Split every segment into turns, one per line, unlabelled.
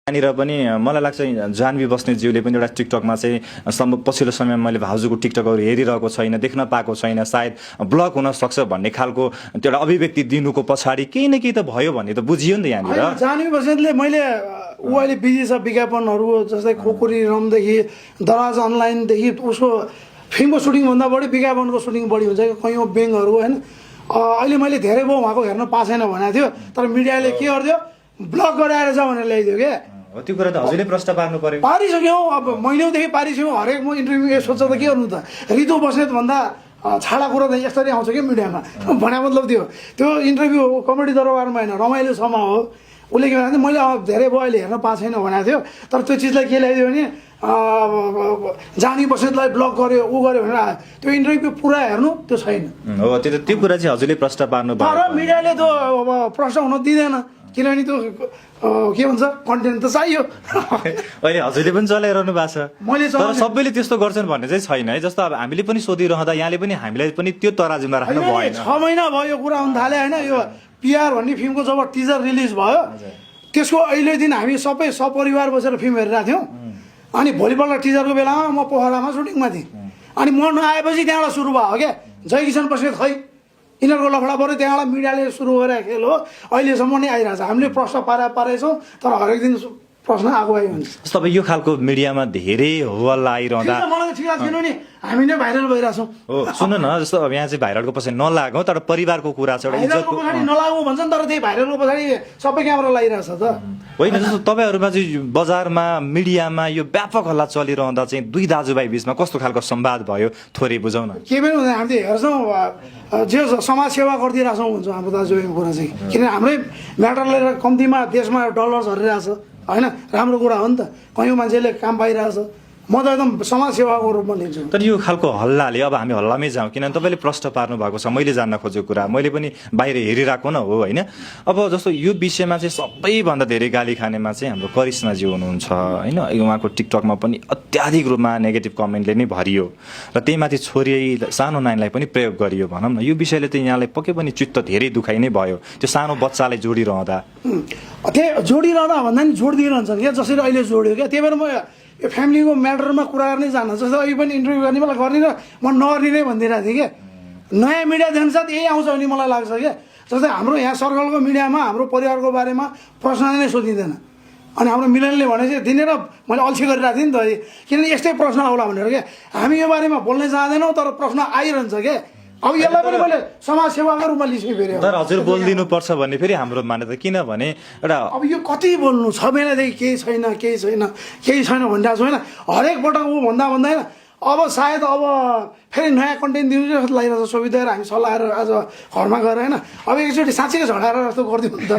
यहाँनिर पनि मलाई लाग्छ जानवी बस्नेतज्यूले पनि एउटा टिकटकमा चाहिँ पछिल्लो समयमा मैले भाउजूको टिकटकहरू हेरिरहेको छैन, देख्न पाएको छैन, सायद ब्लक हुन सक्छ भन्ने खालको त्यो एउटा अभिव्यक्ति दिनुको पछाडि केही न केही त भयो भन्ने त बुझियो नि त यहाँनिर।
जानवी बस्नेतले मैले ऊ अहिले बिजी छ विज्ञापनहरू जस्तै खोकुरी रमदेखि दराज अनलाइनदेखि उसको फिल्मको सुटिङभन्दा बढी विज्ञापनको सुटिङ बढी हुन्छ कैयौँ बेङहरू होइन। अहिले मैले धेरै भयो उहाँको हेर्न पाएको छैन भनेको थियो, तर मिडियाले के गरिदियो ब्लक गराएर जा भनेर ल्याइदियो क्या।
त्यो कुरा त हजुरले प्रश्न पार्नु पर्यो।
पारिसक्यौँ, अब महिनौदेखि पारिसक्यौँ। हरेक म इन्टरभ्यू सोध्छ त के गर्नु त, ऋतु बस्नेत भन्दा छाडा कुरा त यसरी आउँछ क्या मिडियामा भने मतलब त्यो इन्टरभ्यू कमेडी दरबारमा होइन रमाइलोसम्म हो। उसले के भन्दा मैले धेरै भयो अहिले हेर्न पाएको छैन भनेको थियो, तर त्यो चिजलाई के ल्याइदियो भने जानी बस्नेतलाई ब्लक गर्यो ऊ गर्यो भनेर त्यो इन्टरभ्यू पुरा हेर्नु त्यो छैन।
हो त्यो कुरा चाहिँ हजुरले प्रश्न पार्नु भयो।
तर मिडियाले त अब प्रश्न हुन दिँदैन, किनभने त्यो के भन्छ कन्टेन्ट त चाहियो।
अहिले हजुरले पनि चलाइरहनु भएको छ,
मैले
तर सबैले त्यस्तो गर्छन् भन्ने चाहिँ छैन है। जस्तो अब हामीले पनि सोधिरहँदा यहाँले पनि हामीलाई पनि त्यो तराजुमा राख्नु भएन।
6 महिना भयो कुरा हुन थाल्यो होइन। यो पिआर भन्ने फिल्मको जब टिजर रिलिज भयो त्यसको अहिले दिन हामी सबै सपरिवार बसेर फिल्म हेरिरहेको थियौँ। अनि भोलिपल्ट टिजरको बेलामा म पोखरामा सुटिङमा थिएँ। अनि म नआएपछि त्यहाँबाट सुरु भयो क्या जय किसन बस्नेत खै यिनीहरूको लफडा पऱ्यो, त्यहाँबाट मिडियाले सुरु गरेर खेल हो अहिलेसम्म नै आइरहेछ। हामीले प्रश्न पारेछौँ तर हरेक दिन प्रश्न आगो आइ हुन्छ।
जस्तो अब यो खालको मिडियामा धेरै हल्ला आइरहँदा
मलाई ठिक लाग्छ नि हामी नै भाइरल भइरहेछौँ।
हो सुन्नु न, जस्तो अब यहाँ चाहिँ भाइरलको पछि नलागौँ तर परिवारको कुरा छ, एउटा
भाइरलको पछाडि नलागौँ भन्छन् तर त्यही भाइरलको पछाडि सबै क्यामेरा लगाइरहेछ त
होइन। जस्तो तपाईँहरूमा चाहिँ बजारमा मिडियामा यो व्यापक हल्ला चलिरहँदा चाहिँ दुई दाजुभाइ बिचमा कस्तो खालको संवाद भयो थोरै बुझाउँ न।
के पनि हुँदैन, हामीले हेर्छौँ जे समाज सेवा गरिदिइरहेछौँ भन्छ हाम्रो दाजुभाइको कुरा चाहिँ। किन हाम्रै म्याटर लिएर कम्तीमा देशमा डलर झरिरहेछ होइन, राम्रो कुरा हो नि त। कयौँ मान्छेले काम पाइरहेछ, म त एकदम समाज सेवाको रूपमा लिन्छु।
तर यो खालको हल्लाले अब हामी हल्लामै जाउँ, किनभने तपाईँले प्रश्न पार्नु भएको छ, मैले जान्न खोजेको कुरा मैले पनि बाहिर हेरिरहेको न हो होइन। अब जस्तो यो विषयमा चाहिँ सबैभन्दा धेरै गाली खानेमा चाहिँ हाम्रो करिश्माजी हुनुहुन्छ होइन। उहाँको टिकटकमा पनि अत्याधिक रूपमा नेगेटिभ कमेन्टले नै भरियो र त्यही माथि छोरी सानो नानीलाई पनि प्रयोग गरियो भनौँ न। यो विषयले त यहाँलाई पक्कै पनि चित्त धेरै दुखाइ नै भयो, त्यो सानो बच्चालाई जोडिरहँदा।
त्यही जोडिरहँदा भन्दा नि जोडिदिइरहन्छन् क्या, जसरी अहिले जोड्यो क्या। त्यही भएर म यो फ्यामिलीको म्याटरमा कुरा गर्नै जान्न। जस्तो अहिले पनि इन्टरभ्यू गर्ने बेला गर्ने र म नगर्ने नै भनिदिइरहेको थिएँ क्या। नयाँ मिडिया देख्नु साथ यही आउँछ भने मलाई लाग्छ क्या। जस्तै हाम्रो यहाँ सर्कलको मिडियामा हाम्रो परिवारको बारेमा प्रश्न नै सोधिँदैन। अनि हाम्रो मिलनले भने चाहिँ दिनेर मैले अल्छी गरिरहेको थिएँ नि त, किनभने यस्तै प्रश्न आउला भनेर क्या। हामी यो बारेमा बोल्न जाँदैनौँ तर प्रश्न आइरहन्छ क्या। अब यसलाई पनि मैले समाज सेवाको रूपमा लिसेँ फेरि।
तर हजुर बोलिदिनु पर्छ भन्ने फेरि हाम्रो मान्यता, किनभने एउटा
अब यो कति बोल्नु 6 महिनादेखि केही छैन भनिरहेको छु होइन। हरेक पटक ऊ भन्दा होइन। अब सायद अब फेरि नयाँ कन्टेन्ट दिनु जस्तो लागिरहेको छ। सुविधा हामी सल्लाह आज घरमा गएर होइन अब एकचोटि साँच्चै झडाएर जस्तो गरिदिनु त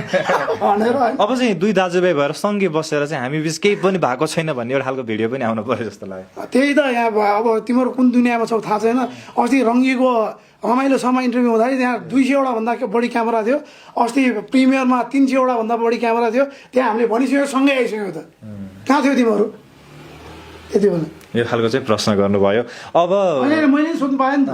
भनेर।
अब चाहिँ दुई दाजुभाइ भएर सँगै बसेर चाहिँ हामी बिच केही पनि भएको छैन भन्ने एउटा खालको भिडियो पनि आउनु पर्यो जस्तो लाग्यो।
त्यही त यहाँ अब तिमीहरू कुन दुनियाँमा छौ थाहा छैन। अस्ति रङ्गीको रमाइलोसम्म इन्टरभ्यू हुँदाखेरि त्यहाँ 200 भन्दा बढी क्यामेरा थियो। अस्ति प्रिमियरमा 300 भन्दा बढी क्यामेरा थियो। त्यहाँ हामीले भनिसक्यो सँगै आइसक्यो त, कहाँ थियो तिमीहरू यति बेला?
यो खालको चाहिँ प्रश्न गर्नुभयो। अब
मैले सोध्नु पाएँ नि त,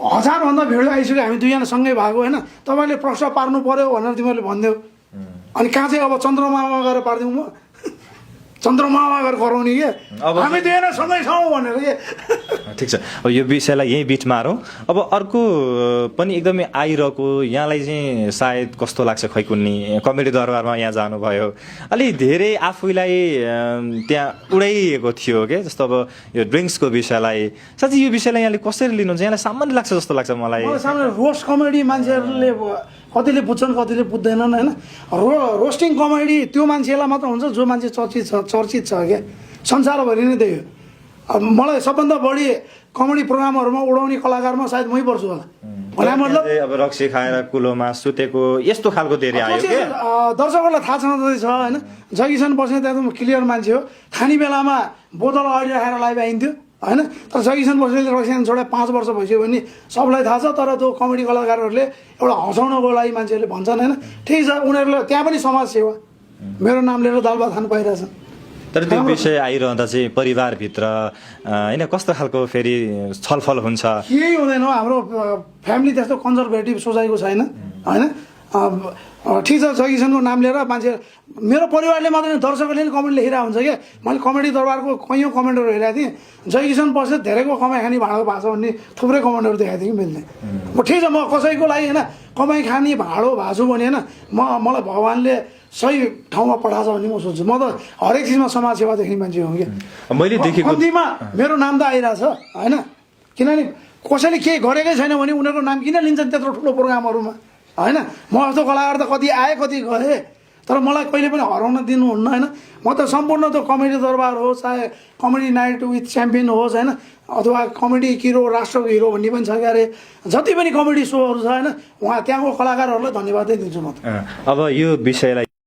1000 भन्दा भिडियो आइसक्यो हामी दुईजना सँगै भएको होइन। तपाईँले प्रश्न पार्नु पर्यो भनेर तिमीहरूले भनिदेऊ। अनि कहाँ चाहिँ अब चन्द्रमामा गएर पारिदिउँ म, चन्द्रमामा गएर गराउने के हामी दुईजना सँगै छौँ भनेर के।
ठिक छ, अब यो विषयलाई यहीँ बिट मारौँ। अब अर्को पनि एकदमै आइरहेको यहाँलाई चाहिँ सायद कस्तो लाग्छ खै कुन्नी कमेडी दरबारमा यहाँ जानुभयो, अलि धेरै आफूलाई त्यहाँ उडाइएको थियो क्या। जस्तो अब यो ड्रिङ्क्सको विषयलाई साँच्चै यो विषयलाई यहाँले कसरी लिनुहुन्छ? यहाँलाई सामान्य लाग्छ जस्तो लाग्छ मलाई।
सामान्य रोस्ट कमेडी मान्छेहरूले कतिले बुझ्छन् कतिले बुझ्दैनन् होइन। रोस्टिङ कमेडी त्यो मान्छेलाई मात्र हुन्छ जो मान्छे चर्चित छ क्या। संसारभरि नै त्यही हो। अब मलाई सबभन्दा बढी कमेडी प्रोग्रामहरूमा उडाउने कलाकारमा सायद मै पर्छु होला। भने मतलब
अब रक्सी खाएर कुलोमा सुतेको यस्तो खालको धेरै आयो क्या।
दर्शकहरूलाई थाहा छँदै छ होइन। जय किसन बस्नेत एकदम क्लियर मान्छे हो। खाने बेलामा बोतल अगाडि राखेर लाइभ आइन्थ्यो होइन। तर जय किसन बस्नेतले रक्सी छोडे 5 वर्ष भइसक्यो भने सबलाई थाहा छ। तर त्यो कमेडी कलाकारहरूले एउटा हँसाउनको लागि मान्छेहरूले भन्छन् होइन। ठिक छ, उनीहरूले त्यहाँ पनि समाज सेवा मेरो नाम लिएर दाल भात खानु पाइरहेछन्।
तर त्यो विषय आइरहँदा चाहिँ परिवारभित्र होइन कस्तो खालको फेरि छलफल हुन्छ?
केही हुँदैन। हाम्रो फ्यामिली त्यस्तो कन्जर्भेटिभ सोचाइको छैन होइन। ठिक छ जय किसनको नाम लिएर मान्छे मेरो परिवारले मात्रै दर्शकहरूले नि कमेन्ट लेखिरहेको हुन्छ क्या मैले कमेडी दरबारको कैयौँ कमेन्टहरू हेरेको थिएँ जय किसन पछि धेरैको कमाइ खाने भाँडो भएको छ भन्ने थुप्रै कमेन्टहरू देखाएको थिएँ कि मैले म ठिक छ म कसैको लागि होइन कमाइ खाने भाँडो भएको छु भने होइन मलाई भगवान्ले सही ठाउँमा पठाएको छ भन्ने म सोच्छु म त हरेक चिजमा समाजसेवा देख्ने मान्छे हो कि
मैले देखेको
कम्तीमा मेरो नाम त आइरहेछ होइन किनभने कसैले केही गरेकै छैन भने उनीहरूको नाम किन लिन्छन् त्यत्रो ठुलो प्रोग्रामहरूमा होइन म जस्तो कलाकार त कति आए कति गए तर मलाई कहिले पनि हराउन दिनुहुन्न होइन म त सम्पूर्ण त्यो कमेडी दरबार होस् चाहे कमेडी नाइट विथ च्याम्पियन होस् होइन अथवा कमेडी हिरो राष्ट्रको हिरो भन्ने पनि छ क्यारे जति पनि कमेडी सोहरू छ होइन उहाँ त्यहाँको कलाकारहरूलाई धन्यवादै दिन्छु म त
अब यो विषयलाई